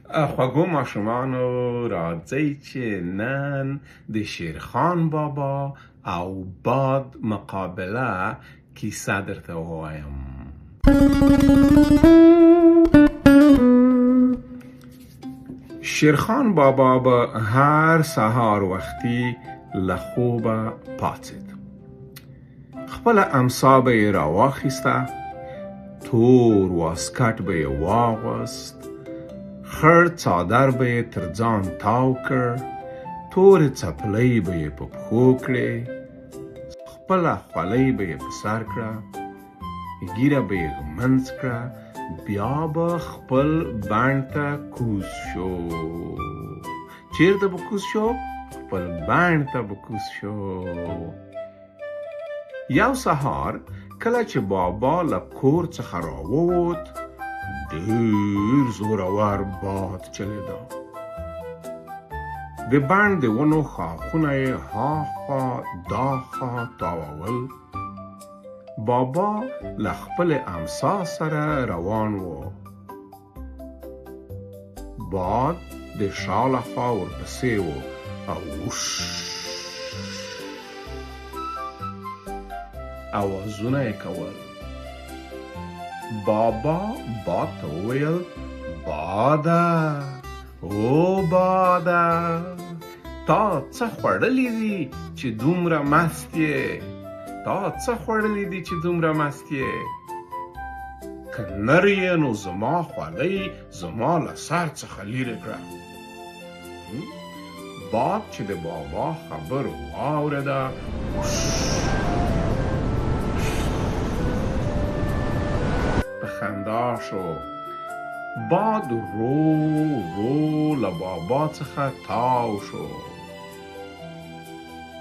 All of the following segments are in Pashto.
خوږو ماشومانو راځئ چې نن د شیرخان بابا او باد مقابله کیسه درته ووایم. شیرخان بابا به هر سهار وختي له خوبه پاڅید. خپله امسا به یې راواخیسته، تور واسکټ به یې واغوست، خړ څادر به یې تر ځان تاو کړ، تورې څپلۍ به یې په پښو کړې، خپله خولۍ به یې په سر کړه، ږیره به یې ږمنځ کړه، بیا به خپل بڼ ته کوز شو. چیرته به کوز شو؟ خپل بڼ ته به کوز شو. یو سهار کله چې بابا له کور څخه راووت، ډېر زورور باد چلېده. د بڼ د ونو ښاخونه یې هاخوا داخوا تاوول. بابا له خپلې امسا سره روان و. باد د شا له خوا ورپسې و او وش اوازونه یې کول. بابا باد ته وویل: باده، او باده، تا څه خوړلي دي چې دومره مست یې؟ تا څه خوړلي دي چې دومره مست یې؟ که نر یې نو زما خولۍ زما له سر څخه لیرې کړه. باد چې د بابا خبر واورېده، په خندا شو. باد رو رو له بابا څخه تاو شو.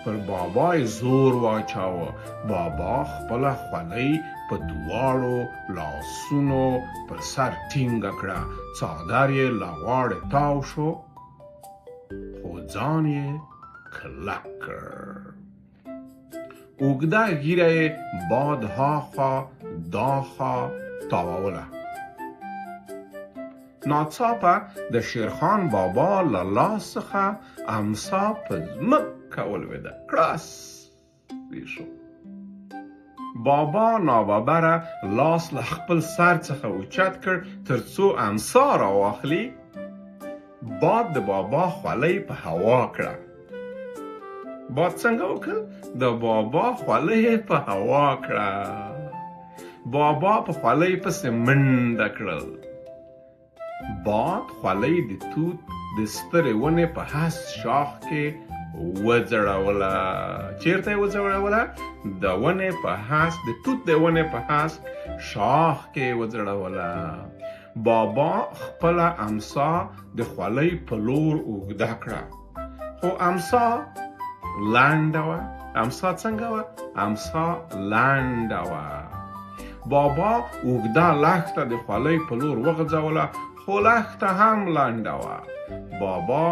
پر بابا یې زور واچاوه. بابا خپله خولۍ په دواړو لاسونو پر سر ټینګه کړه. څادر یې له غاړې تاو شو، خو ځان یې کلک کړ. اوږده ږیره یې باد هاخوا داخوا تاووله. ناڅاپه د شیرخان بابا له لاس څخه امسا په ځمکه ولوېده، کړاس شو. بابا ناببره لاس له خپل سر څخه اوچت کړ تر څو امسا راواخلي. باد د بابا خولۍ په هوا کړه. باد څنګه وکړ؟ د بابا خولۍ په هوا کړه. بابا په خولۍ پسې منډه کړل. باد خولۍ د توت د سترې ونې په هسک شاخ کې وځړوله. چیرته یې وځړوله؟ د ونې په هسک، د توت د ونې په هسک شاخ کې وځړوله. بابا خپله امسا د خولۍ په لور اوږده کړه، خو امسا لنډه وه. امسا څنګه وه؟ امسا لنډه وه. بابا اوږده لښته د خولۍ په لور وغځوله، خو لښته هم لنډه وه. بابا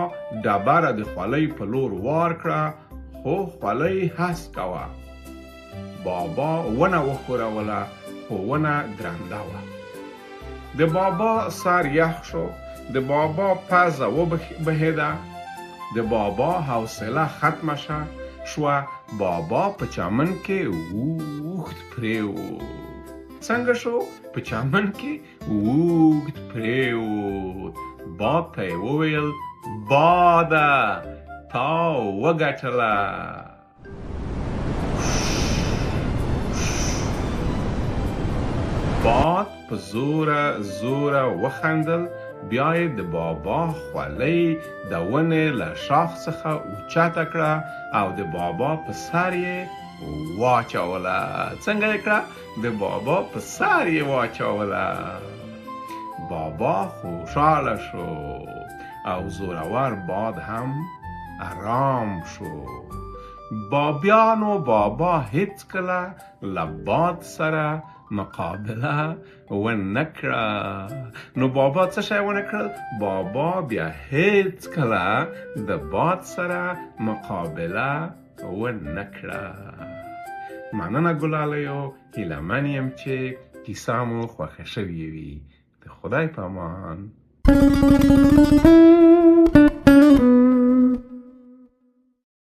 ډبره د خولۍ په لور وار کړه، خو خولۍ هسکه وه. بابا ونه وښوروله، خو ونه درنده وه. د بابا سر یخ شو، د بابا پزه وبهېده، د بابا حوصله ختمه شوه. بابا په چمن کې اوږد پرېوت. څنګه شو؟ په چمن کې اوږد پرېوت. باد ته یې وویل: باده، تا وګټله. باد په زوره زوره وخندل. بیا یې د بابا خولۍ د ونې له شاخ څخه اوچته کړه او د بابا په سر یې واچوله. څنګه یې کړه؟ د بابا په سر یې واچوله. بابا خوشحاله شو او زورور باد هم آرام شو. بیا نو بابا هیڅکله له باد سره مقابله ونه کړه. نو بابا څه شی ونه کړل؟ بابا بیا هیڅکله د باد سره مقابله ونه کړه. مننه ګلالیو، هیله من یم چې کیسه مو خوښه شوې وي. د خدای په امان.